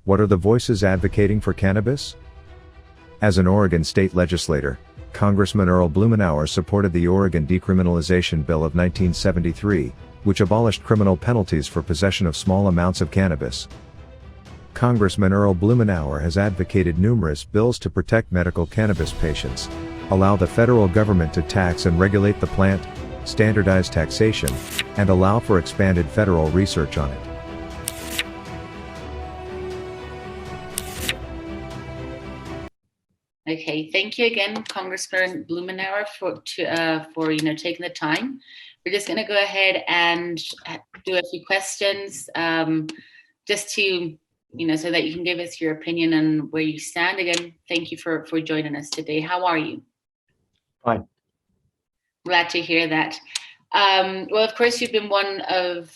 What are the voices advocating for cannabis? As an Oregon state legislator, Congressman Earl Blumenauer supported the Oregon Decriminalization Bill of 1973, which abolished criminal penalties for possession of small amounts of cannabis. Congressman Earl Blumenauer has advocated numerous bills to protect medical cannabis patients, allow the federal government to tax and regulate the plant, standardize taxation, and allow for expanded federal research on it. Okay, thank you again, Congressman Blumenauer, for taking the time. We're just going to go ahead and do a few questions, just to so that you can give us your opinion on where you stand. Again, thank you for joining us today. How are you? Fine. Glad to hear that. Well, of course, you've been one of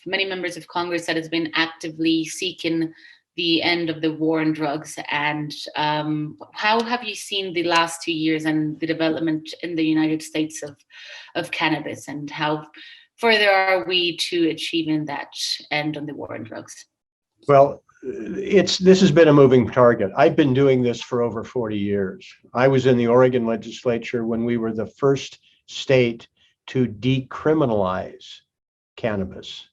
many members of Congress that has been actively seeking the end of the war on drugs. And how have you seen the last 2 years and the development in the United States of cannabis, and how further are we to achieving that end on the war on drugs? Well, this has been a moving target. I've been doing this for over 40 years. I was in the Oregon legislature when we were the first state to decriminalize cannabis.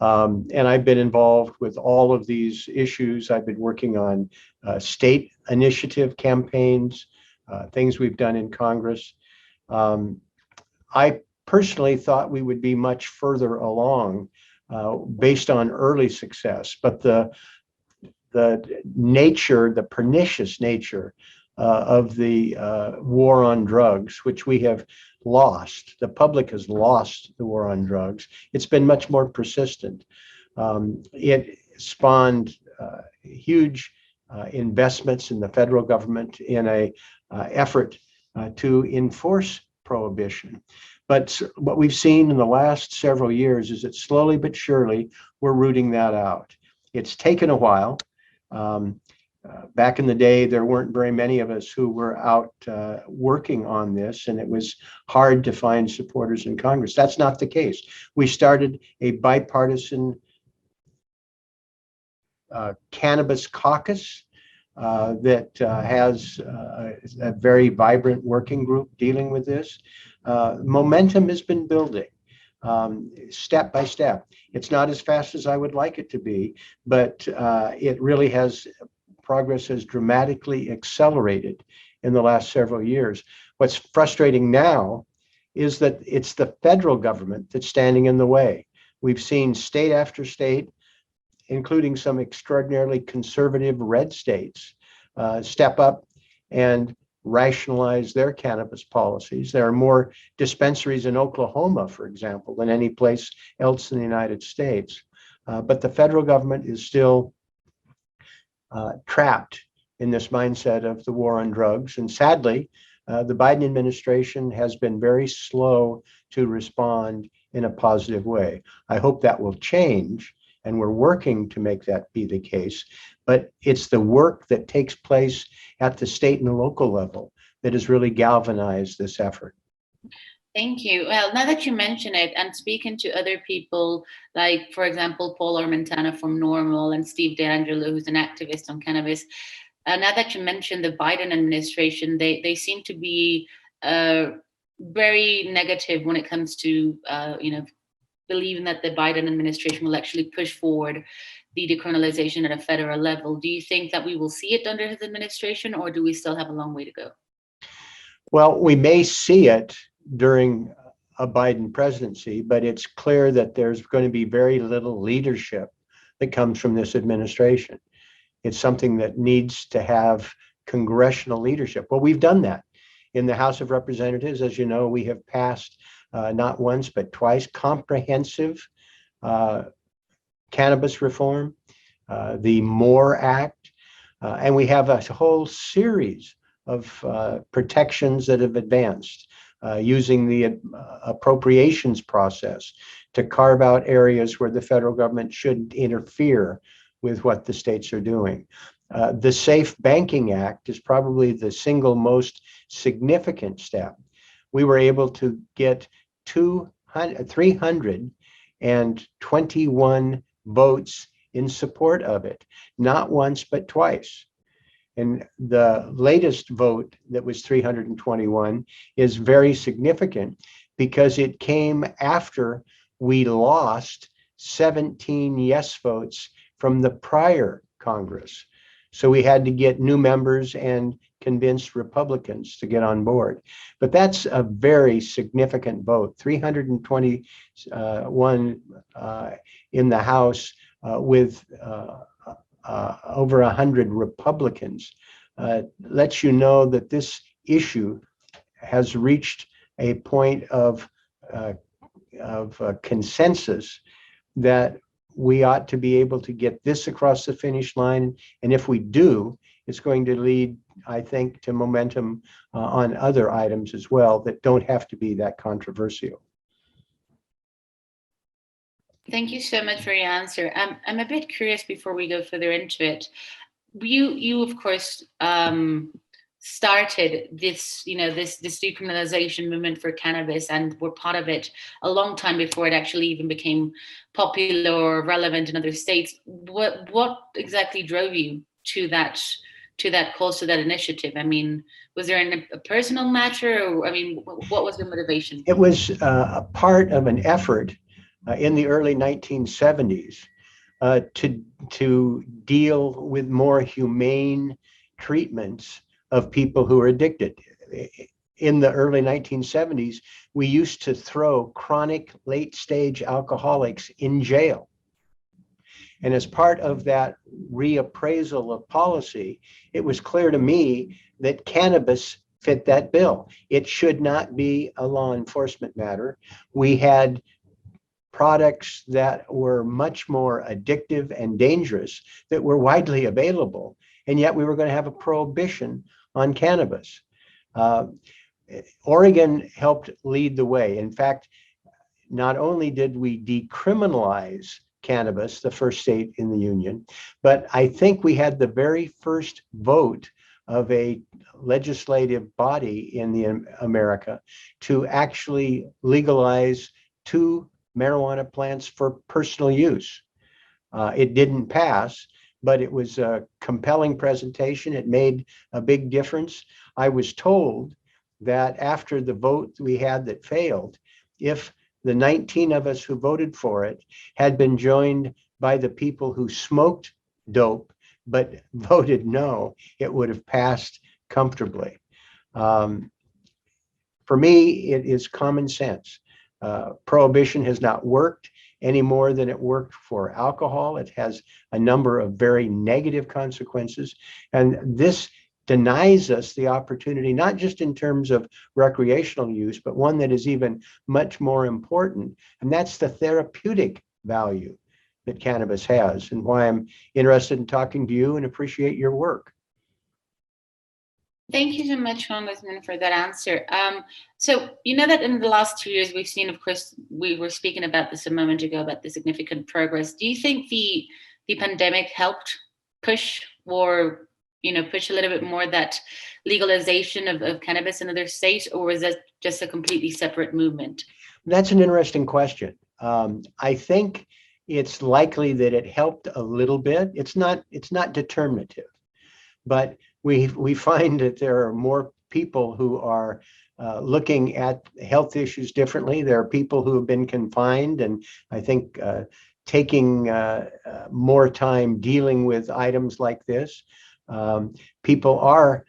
And I've been involved with all of these issues. I've been working on state initiative campaigns, things we've done in Congress. I personally thought we would be much further along based on early success, but the pernicious nature of the war on drugs, which we have lost. The public has lost the war on drugs. It's been much more persistent. It spawned huge investments in the federal government in a effort to enforce prohibition. But what we've seen in the last several years is that slowly but surely we're rooting that out. It's taken a while. Back in the day, there weren't very many of us who were out working on this, and it was hard to find supporters in Congress. That's not the case. We started a bipartisan cannabis caucus that has a very vibrant working group dealing with this. Momentum has been building step by step. It's not as fast as I would like it to be, but it really has. Progress has dramatically accelerated in the last several years. What's frustrating now is that it's the federal government that's standing in the way. We've seen state after state, including some extraordinarily conservative red states, step up and rationalize their cannabis policies. There are more dispensaries in Oklahoma, for example, than any place else in the United States. But the federal government is still trapped in this mindset of the war on drugs. And sadly, the Biden administration has been very slow to respond in a positive way. I hope that will change, and we're working to make that be the case. But it's the work that takes place at the state and the local level that has really galvanized this effort. Thank you. Well, now that you mention it, and speaking to other people, like, for example, Paul Armentana from Normal and Steve DeAngelo, who's an activist on cannabis, now that you mentioned the Biden administration, they seem to be very negative when it comes to, believing that the Biden administration will actually push forward the decriminalization at a federal level. Do you think that we will see it under his administration, or do we still have a long way to go? Well, we may see it during a Biden presidency, but it's clear that there's going to be very little leadership that comes from this administration. It's something that needs to have congressional leadership. Well, we've done that. In the House of Representatives, as you know, we have passed not once, but twice, comprehensive cannabis reform, the MORE Act, and we have a whole series of protections that have advanced using the appropriations process to carve out areas where the federal government shouldn't interfere with what the states are doing. The Safe Banking Act is probably the single most significant step. We were able to get 321 votes in support of it, not once, but twice. And the latest vote that was 321 is very significant because it came after we lost 17 yes votes from the prior Congress. So we had to get new members and convince Republicans to get on board. But that's a very significant vote, 321 in the House with over 100 Republicans. Lets you know that this issue has reached a point of consensus that we ought to be able to get this across the finish line. And if we do, it's going to lead, I think, to momentum on other items as well that don't have to be that controversial. Thank you so much for your answer. I'm a bit curious before we go further into it. You of course, started this, this decriminalization movement for cannabis, and were part of it a long time before it actually even became popular or relevant in other states. What exactly drove you to that cause, to that initiative? I mean, was there a personal matter, or what was the motivation? It was a part of an effort in the early 1970s to deal with more humane treatments of people who are addicted. In the early 1970s, we used to throw chronic late-stage alcoholics in jail. And as part of that reappraisal of policy, it was clear to me that cannabis fit that bill. It should not be a law enforcement matter. We had products that were much more addictive and dangerous that were widely available, and yet we were going to have a prohibition on cannabis. Oregon helped lead the way. In fact, not only did we decriminalize cannabis, the first state in the union, but I think we had the very first vote of a legislative body in America to actually legalize 2 marijuana plants for personal use. It didn't pass, but it was a compelling presentation. It made a big difference. I was told that after the vote we had that failed, if the 19 of us who voted for it had been joined by the people who smoked dope but voted no, it would have passed comfortably. For me, it is common sense. Prohibition has not worked any more than it worked for alcohol. It has a number of very negative consequences. And this denies us the opportunity, not just in terms of recreational use, but one that is even much more important. And that's the therapeutic value that cannabis has, and why I'm interested in talking to you and appreciate your work. Thank you so much, Congressman, for that answer. So you know that in the last 2 years, we've seen, of course, we were speaking about this a moment ago, about the significant progress. Do you think the pandemic helped push, or push a little bit more that legalization of cannabis in other states, or was that just a completely separate movement? That's an interesting question. I think it's likely that it helped a little bit. It's not determinative, but we find that there are more people who are looking at health issues differently. There are people who have been confined, and I think taking more time dealing with items like this. People are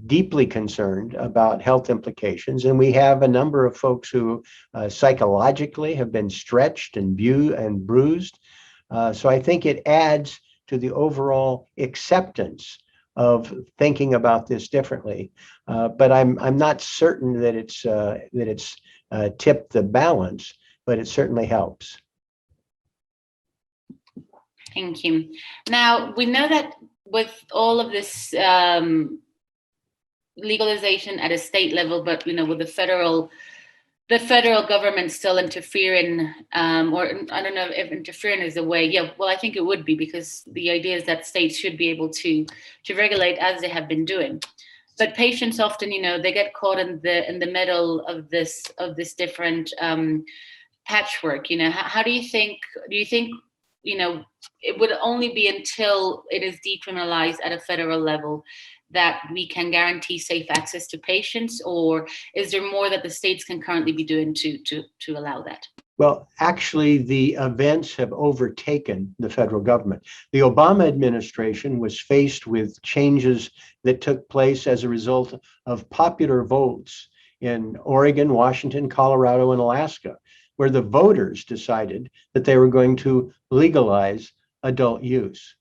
deeply concerned about health implications, and we have a number of folks who psychologically have been stretched and bruised. So I think it adds to the overall acceptance of thinking about this differently, but I'm not certain that it's tipped the balance, but it certainly helps. Thank you. Now, we know that with all of this legalization at a state level, but with the federal government still interfering, or I don't know if interfering is the way. Yeah, well, I think it would be, because the idea is that states should be able to regulate as they have been doing. But patients often, they get caught in the middle of this different patchwork. How do you think it would only be until it is decriminalized at a federal level that we can guarantee safe access to patients, or is there more that the states can currently be doing to allow that? Well, actually, the events have overtaken the federal government. The Obama administration was faced with changes that took place as a result of popular votes in Oregon, Washington, Colorado, and Alaska, where the voters decided that they were going to legalize adult use.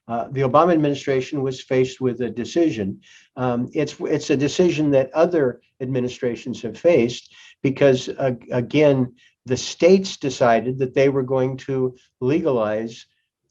The Obama administration was faced with a decision. It's a decision that other administrations have faced because, again, the states decided that they were going to legalize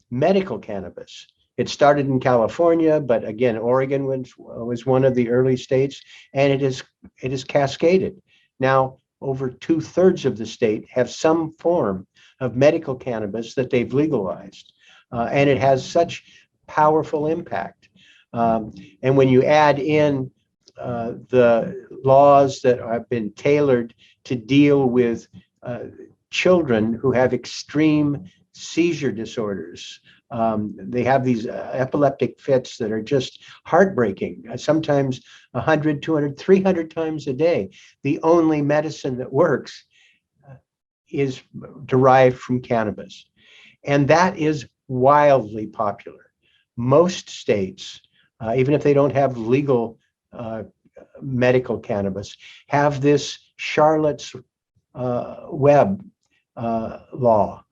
medical cannabis. It started in California, but again, Oregon was one of the early states, and it is cascaded. Now, over 2/3 of the state have some form of medical cannabis that they've legalized, and it has such powerful impact. And when you add in the laws that have been tailored to deal with children who have extreme seizure disorders. They have these epileptic fits that are just heartbreaking, sometimes 100, 200, 300 times a day. The only medicine that works is derived from cannabis. And that is wildly popular. Most states, even if they don't have legal medical cannabis, have this Charlotte's Web law.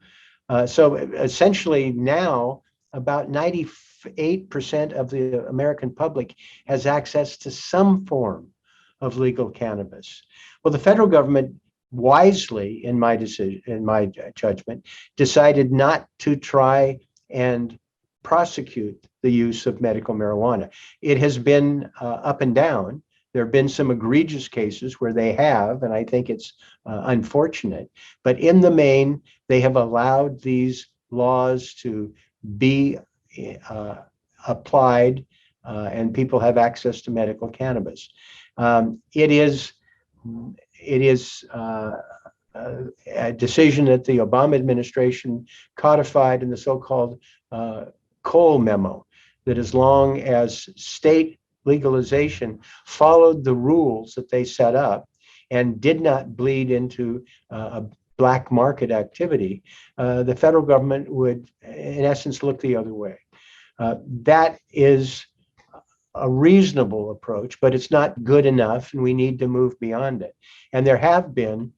So essentially now about 98% of the American public has access to some form of legal cannabis. Well, the federal government wisely, in my judgment, decided not to try and prosecute the use of medical marijuana. It has been up and down. There have been some egregious cases where they have, and I think it's unfortunate. But in the main, they have allowed these laws to be applied, and people have access to medical cannabis. It is a decision that the Obama administration codified in the so-called Cole memo, that as long as state legalization followed the rules that they set up and did not bleed into a black market activity, the federal government would, in essence, look the other way. That is a reasonable approach, but it's not good enough, and we need to move beyond it. And there have been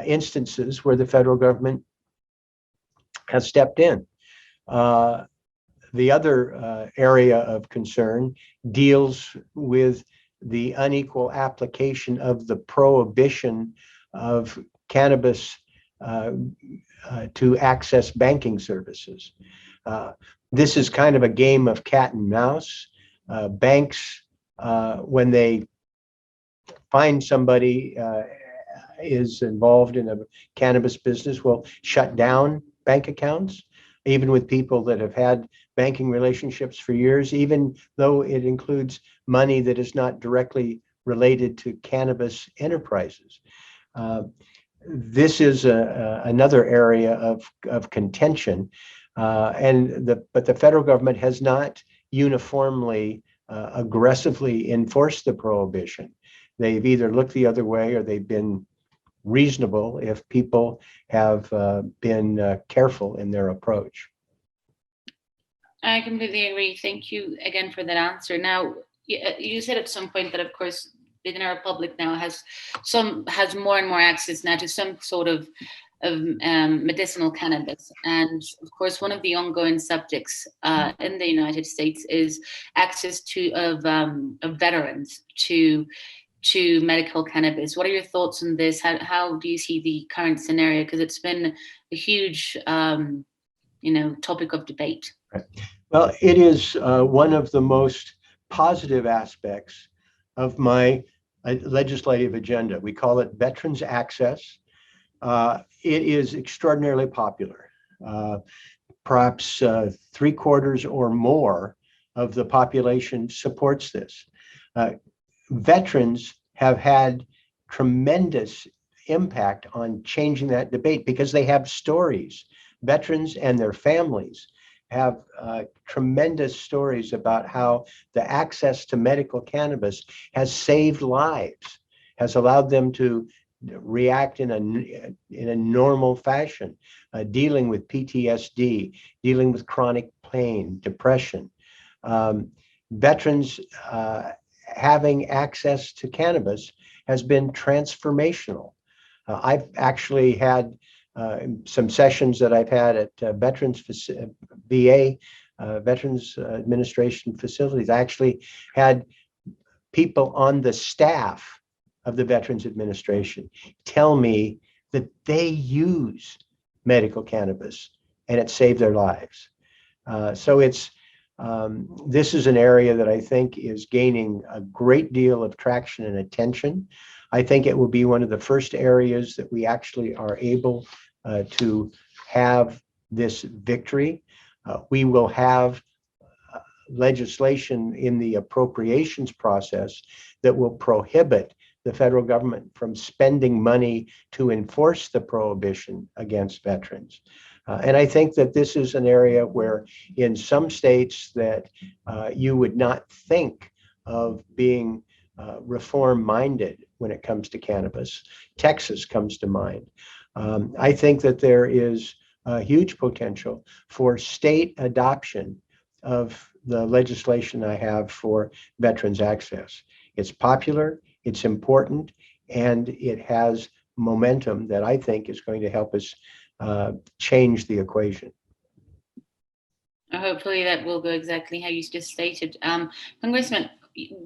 instances where the federal government has stepped in. The other area of concern deals with the unequal application of the prohibition of cannabis to access banking services. This is kind of a game of cat and mouse. Banks, when they find somebody is involved in a cannabis business, will shut down bank accounts, even with people that have had banking relationships for years, even though it includes money that is not directly related to cannabis enterprises. This is another area of contention, but the federal government has not uniformly aggressively enforced the prohibition. They've either looked the other way or they've been reasonable if people have been careful in their approach. I completely agree. Thank you again for that answer. Now, you said at some point that, of course, the general public now has more and more access now to some sort of medicinal cannabis, and of course, one of the ongoing subjects in the United States is access of veterans to medical cannabis. What are your thoughts on this? How do you see the current scenario? Because it's been a huge topic of debate. Right. Well, it is one of the most positive aspects of my legislative agenda. We call it Veterans Access. It is extraordinarily popular. Perhaps 3/4 or more of the population supports this. Veterans have had tremendous impact on changing that debate because they have stories Veterans and their families have tremendous stories about how the access to medical cannabis has saved lives, has allowed them to react in a normal fashion, dealing with PTSD, dealing with chronic pain, depression. Veterans having access to cannabis has been transformational. I've actually had some sessions that I've had at VA, Veterans Administration facilities. I actually had people on the staff of the Veterans Administration tell me that they use medical cannabis and it saved their lives. So this is an area that I think is gaining a great deal of traction and attention. I think it will be one of the first areas that we actually are able to have this victory. We will have legislation in the appropriations process that will prohibit the federal government from spending money to enforce the prohibition against veterans. And I think that this is an area where in some states that you would not think of being reform-minded when it comes to cannabis. Texas comes to mind. I think that there is a huge potential for state adoption of the legislation I have for veterans access. It's popular, it's important, and it has momentum that I think is going to help us change the equation. Hopefully that will go exactly how you just stated. Congressman,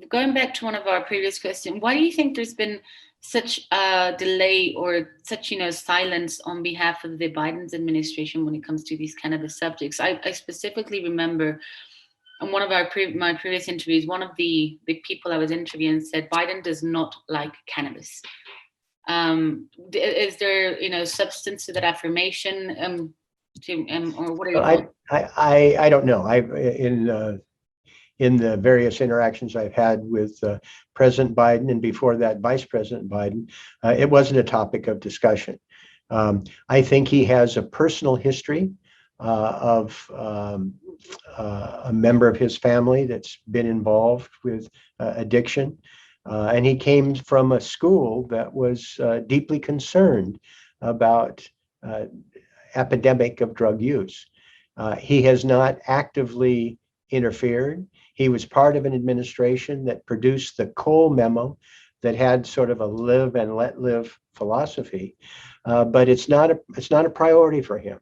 going back to one of our previous questions, why do you think there's been such a delay or such, silence on behalf of the Biden's administration when it comes to these cannabis subjects? I specifically remember in one of my previous interviews, one of the people I was interviewing said Biden does not like cannabis. Is there, substance to that affirmation? Or what are your thoughts? I don't know. In the various interactions I've had with President Biden and before that Vice President Biden, it wasn't a topic of discussion. I think he has a personal history of a member of his family that's been involved with addiction. And he came from a school that was deeply concerned about epidemic of drug use. He has not actively interfered. He was part of an administration that produced the Cole memo that had sort of a live and let live philosophy, but it's not a priority for him.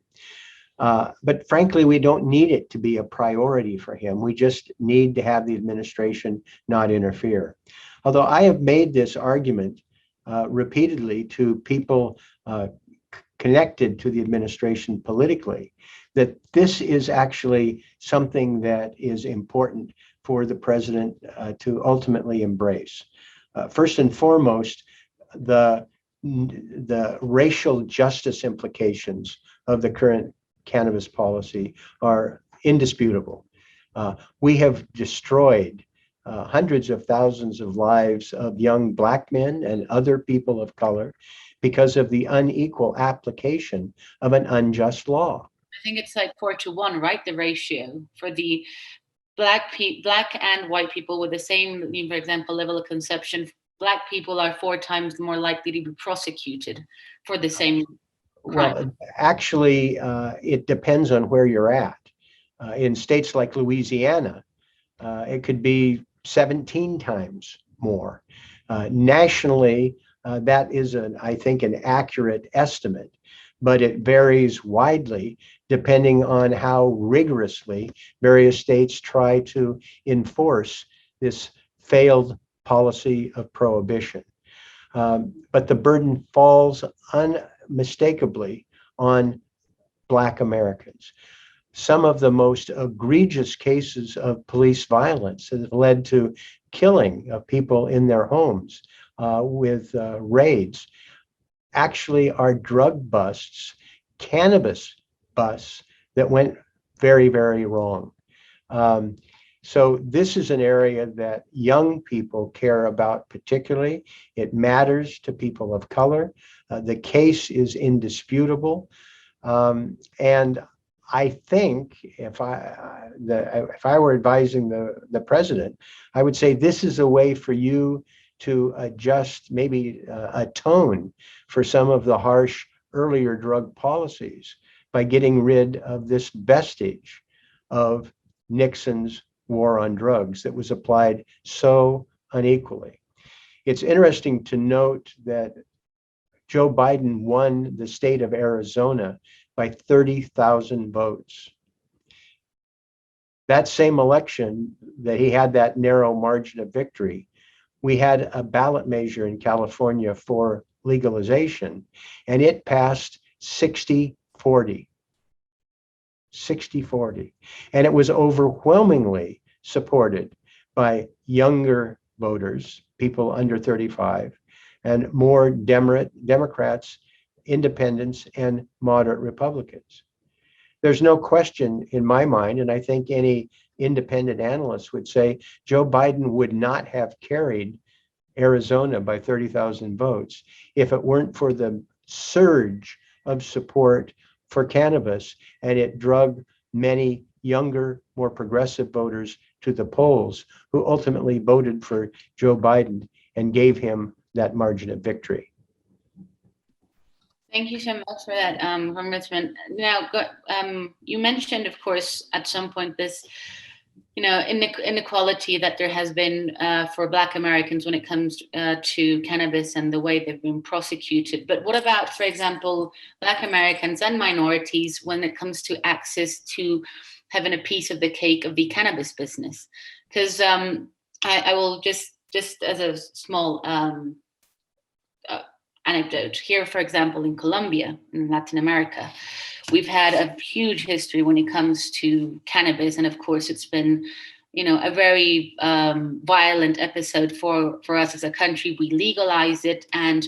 But frankly, we don't need it to be a priority for him. We just need to have the administration not interfere. Although I have made this argument repeatedly to people connected to the administration politically, that this is actually something that is important for the president to ultimately embrace. First and foremost, the racial justice implications of the current cannabis policy are indisputable. We have destroyed hundreds of thousands of lives of young Black men and other people of color because of the unequal application of an unjust law. I think it's like 4-1, right? The ratio for the Black and white people with the same, for example, level of conception. Black people are 4 times more likely to be prosecuted for the same crime. Well, actually, it depends on where you're at. In states like Louisiana, it could be 17 times more. Nationally, that is, I think, an accurate estimate, but it varies widely depending on how rigorously various states try to enforce this failed policy of prohibition. But the burden falls unmistakably on Black Americans. Some of the most egregious cases of police violence have led to killing of people in their homes with raids actually are drug busts, cannabis busts that went very, very wrong. So this is an area that young people care about particularly. It matters to people of color. The case is indisputable. And I think if I were advising the president, I would say this is a way for you to adjust, maybe atone for some of the harsh earlier drug policies by getting rid of this vestige of Nixon's war on drugs that was applied so unequally. It's interesting to note that Joe Biden won the state of Arizona by 30,000 votes. That same election that he had that narrow margin of victory, we had a ballot measure in California for legalization, and it passed 60-40. 60-40. And it was overwhelmingly supported by younger voters, people under 35, and more Democrats, independents, and moderate Republicans. There's no question in my mind, and I think any independent analyst would say Joe Biden would not have carried Arizona by 30,000 votes if it weren't for the surge of support for cannabis, and it drug many younger, more progressive voters to the polls who ultimately voted for Joe Biden and gave him that margin of victory. Thank you so much for that, Congressman. Now, you mentioned, of course, at some point this, inequality that there has been for Black Americans when it comes to cannabis and the way they've been prosecuted. But what about, for example, Black Americans and minorities when it comes to access to having a piece of the cake of the cannabis business? Because I will just as a small anecdote here, for example, in Colombia, in Latin America, we've had a huge history when it comes to cannabis. And of course, it's been, a very violent episode for us as a country. We legalized it. And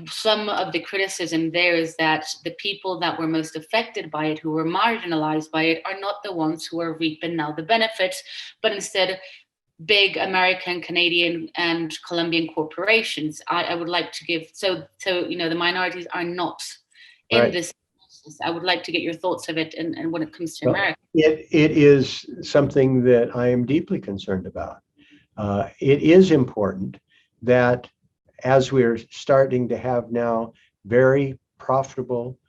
some of the criticism there is that the people that were most affected by it, who were marginalized by it, are not the ones who are reaping now the benefits, but instead big American, Canadian, and Colombian corporations. I would like to give, so the minorities are not in Right. this. I would like to get your thoughts of it and when it comes to America. It is something that I am deeply concerned about. It is important that as we're starting to have now very profitable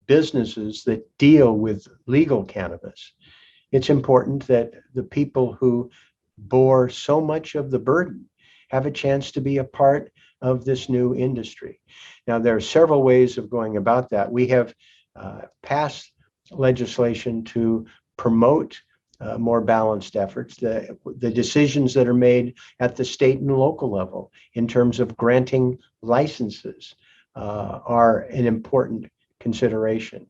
businesses that deal with legal cannabis, it's important that the people who bore so much of the burden have a chance to be a part of this new industry. Now, there are several ways of going about that. We have passed legislation to promote more balanced efforts. The decisions that are made at the state and local level in terms of granting licenses are an important consideration.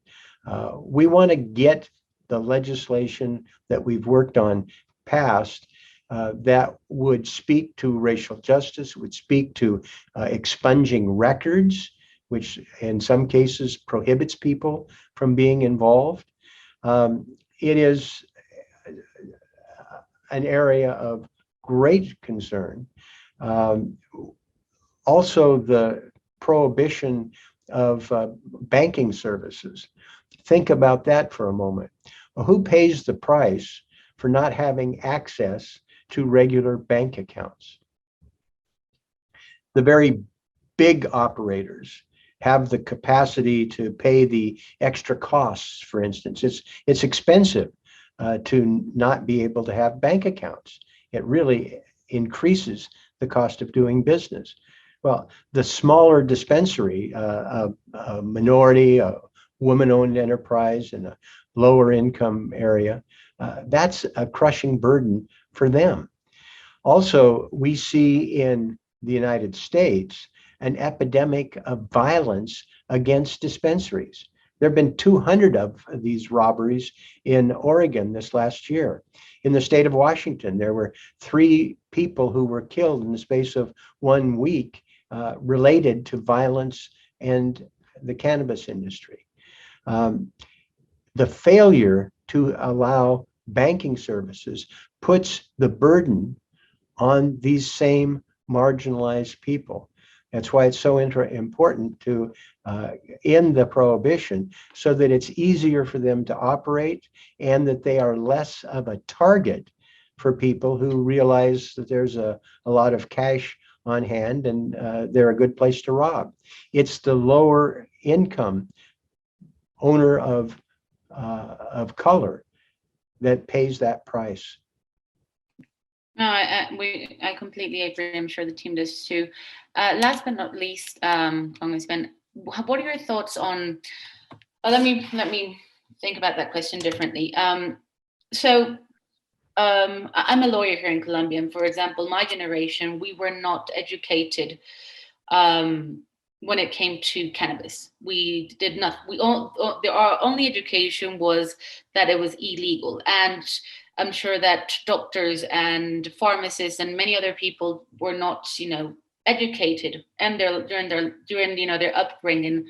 We want to get the legislation that we've worked on passed that would speak to racial justice, would speak to expunging records, which in some cases prohibits people from being involved. It is an area of great concern. Also, the prohibition of banking services. Think about that for a moment. Well, who pays the price for not having access to regular bank accounts? The very big operators have the capacity to pay the extra costs, for instance. It's expensive to not be able to have bank accounts. It really increases the cost of doing business. Well, the smaller dispensary, a minority, a woman-owned enterprise in a lower income area, that's a crushing burden for them. Also, we see in the United States an epidemic of violence against dispensaries. There have been 200 of these robberies in Oregon this last year. In the state of Washington, there were 3 people who were killed in the space of 1 week related to violence and the cannabis industry. The failure to allow banking services puts the burden on these same marginalized people. That's why it's so important to end the prohibition so that it's easier for them to operate and that they are less of a target for people who realize that there's a lot of cash on hand and they're a good place to rob. It's the lower income owner of color that pays that price. No, I completely agree. I'm sure the team does too. Last but not least, Congressman, what are your thoughts on? Let me think about that question differently. So I'm a lawyer here in Colombia, and for example, my generation, we were not educated when it came to cannabis. We did not. Our only education was that it was illegal, and I'm sure that doctors and pharmacists and many other people were not, educated, and during their upbringing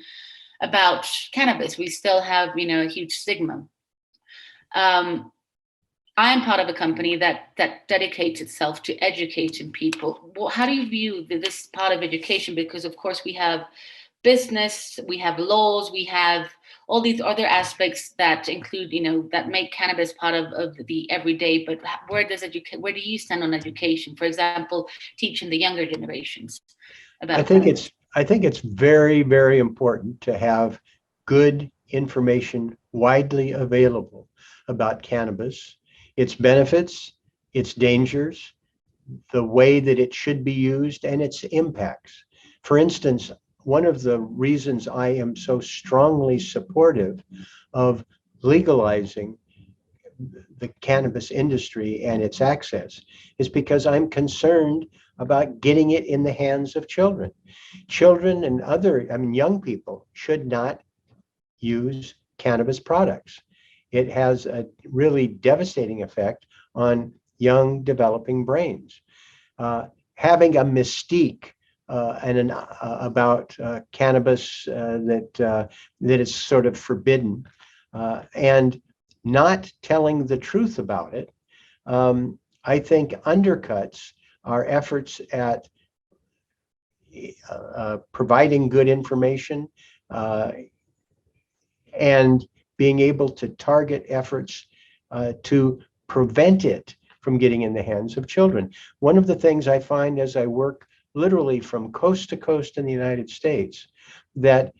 about cannabis. We still have, a huge stigma. I'm part of a company that dedicates itself to educating people. Well, how do you view this part of education? Because of course we have business, we have laws, we have all these other aspects that include, that make cannabis part of the everyday. But where do you stand on education? For example, teaching the younger generations about. I think it's very, very important to have good information widely available about cannabis, its benefits, its dangers, the way that it should be used, and its impacts. For instance, one of the reasons I am so strongly supportive of legalizing the cannabis industry and its access is because I'm concerned about getting it in the hands of children. Children and young people should not use cannabis products. It has a really devastating effect on young developing brains. Having a mystique about cannabis that is sort of forbidden and not telling the truth about it, I think undercuts our efforts at providing good information and being able to target efforts to prevent it from getting in the hands of children. One of the things I find as I work literally from coast to coast in the United States, that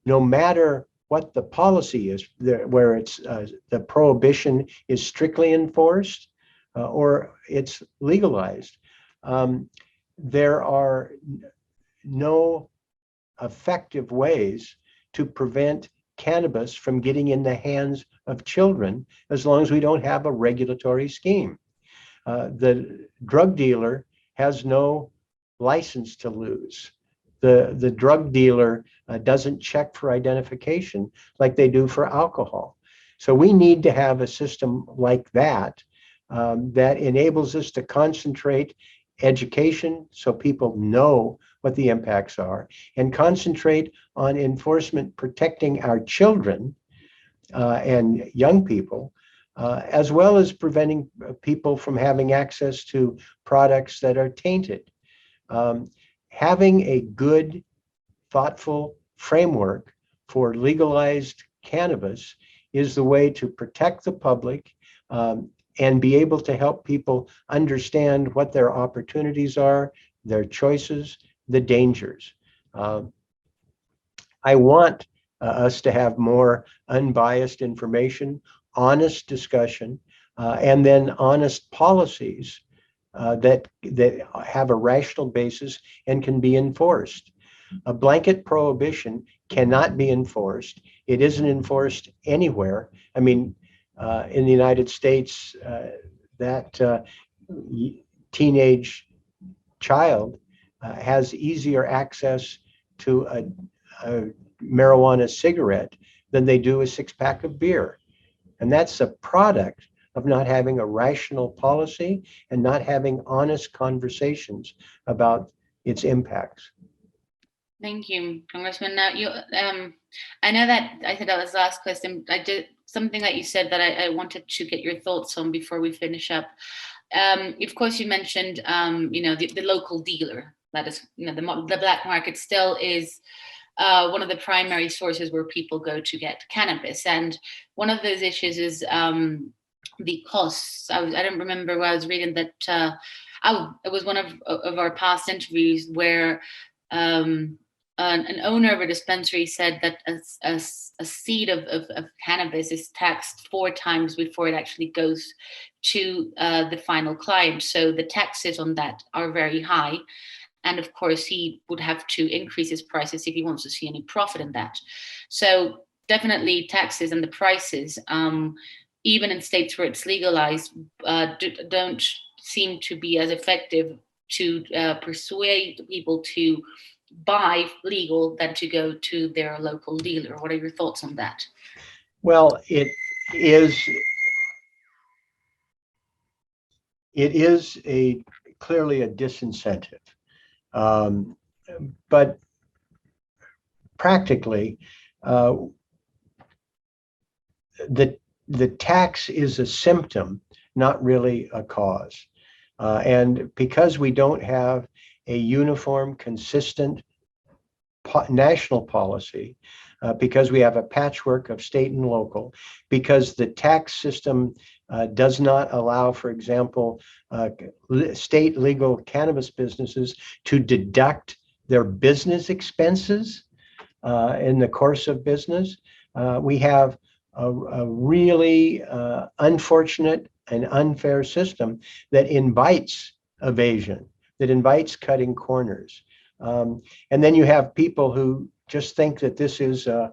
no matter what the policy is, where it's the prohibition is strictly enforced or it's legalized, there are no effective ways to prevent cannabis from getting in the hands of children as long as we don't have a regulatory scheme. The drug dealer has no license to lose. The drug dealer doesn't check for identification like they do for alcohol. So we need to have a system like that that enables us to concentrate education so people know what the impacts are, and concentrate on enforcement protecting our children and young people, as well as preventing people from having access to products that are tainted. Having a good, thoughtful framework for legalized cannabis is the way to protect the public and be able to help people understand what their opportunities are, their choices, the dangers. I want us to have more unbiased information, honest discussion, and then honest policies that have a rational basis and can be enforced. A blanket prohibition cannot be enforced. It isn't enforced anywhere. I mean, in the United States, that teenage child has easier access to a marijuana cigarette than they do a six-pack of beer. And that's a product of not having a rational policy and not having honest conversations about its impacts. Thank you, Congressman. Now, I know that I said that was the last question. I did something that you said that I wanted to get your thoughts on before we finish up. Of course, you mentioned, the local dealer. that is, the black market still is one of the primary sources where people go to get cannabis. And one of those issues is the costs. I don't remember where I was reading that. It was one of our past interviews where an owner of a dispensary said that a seed of cannabis is taxed 4 times before it actually goes to the final client. So the taxes on that are very high. And of course, he would have to increase his prices if he wants to see any profit in that. So definitely taxes and the prices, even in states where it's legalized, don't seem to be as effective to persuade people to buy legal than to go to their local dealer. What are your thoughts on that? Well, it is clearly a disincentive. But practically, the tax is a symptom, not really a cause. And because we don't have a uniform, consistent national policy, because we have a patchwork of state and local, because the tax system does not allow, for example, state legal cannabis businesses to deduct their business expenses in the course of business. We have a really unfortunate and unfair system that invites evasion, that invites cutting corners. And then you have people who just think that this is a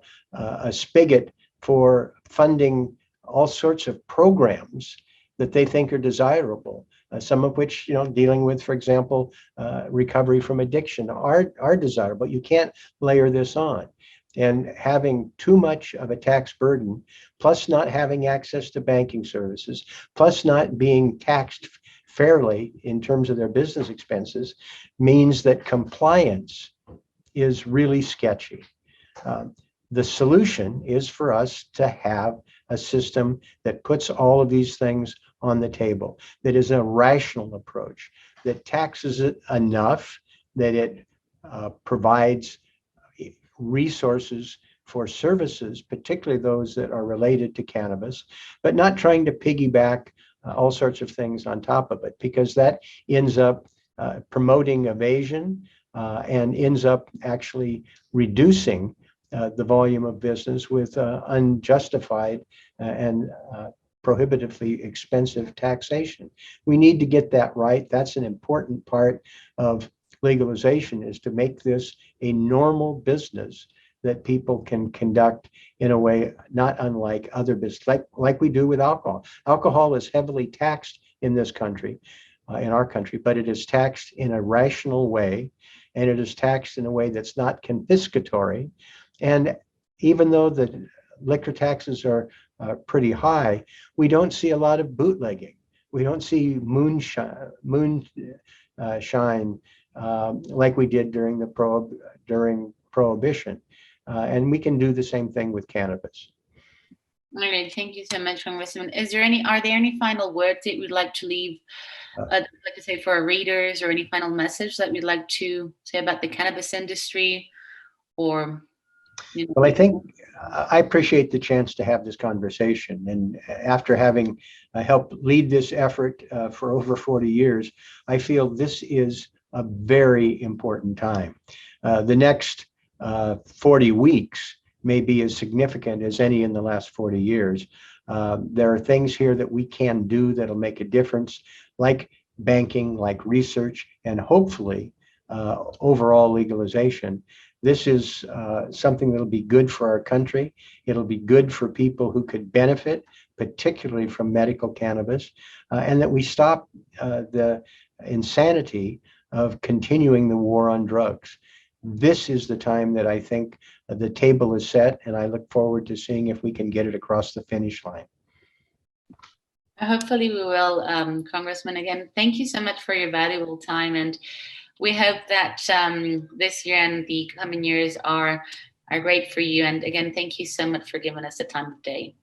spigot for funding all sorts of programs that they think are desirable, some of which, dealing with, for example, recovery from addiction are desirable. You can't layer this on. And having too much of a tax burden, plus not having access to banking services, plus not being taxed fairly in terms of their business expenses, means that compliance is really sketchy. The solution is for us to have a system that puts all of these things on the table, that is a rational approach, that taxes it enough that it provides resources for services, particularly those that are related to cannabis, but not trying to piggyback all sorts of things on top of it, because that ends up promoting evasion and ends up actually reducing the volume of business with unjustified and prohibitively expensive taxation. We need to get that right. That's an important part of legalization, is to make this a normal business that people can conduct in a way not unlike other business, like we do with alcohol. Alcohol is heavily taxed in this country, in our country, but it is taxed in a rational way, and it is taxed in a way that's not confiscatory. And even though the liquor taxes are pretty high, we don't see a lot of bootlegging. We don't see moonshine like we did during Prohibition. And we can do the same thing with cannabis. All right, thank you so much, Congressman. Are there any final words that we'd like to leave, like to say for our readers, or any final message that we'd like to say about the cannabis industry, or? Well, I think I appreciate the chance to have this conversation. And after having helped lead this effort for over 40 years, I feel this is a very important time. The next 40 weeks may be as significant as any in the last 40 years. There are things here that we can do that'll make a difference, like banking, like research, and hopefully overall legalization. This is something that'll be good for our country. It'll be good for people who could benefit, particularly from medical cannabis, and that we stop the insanity of continuing the war on drugs. This is the time that I think the table is set, and I look forward to seeing if we can get it across the finish line. Hopefully we will, Congressman. Again, thank you so much for your valuable time, and we hope that this year and the coming years are great for you. And again, thank you so much for giving us the time of day.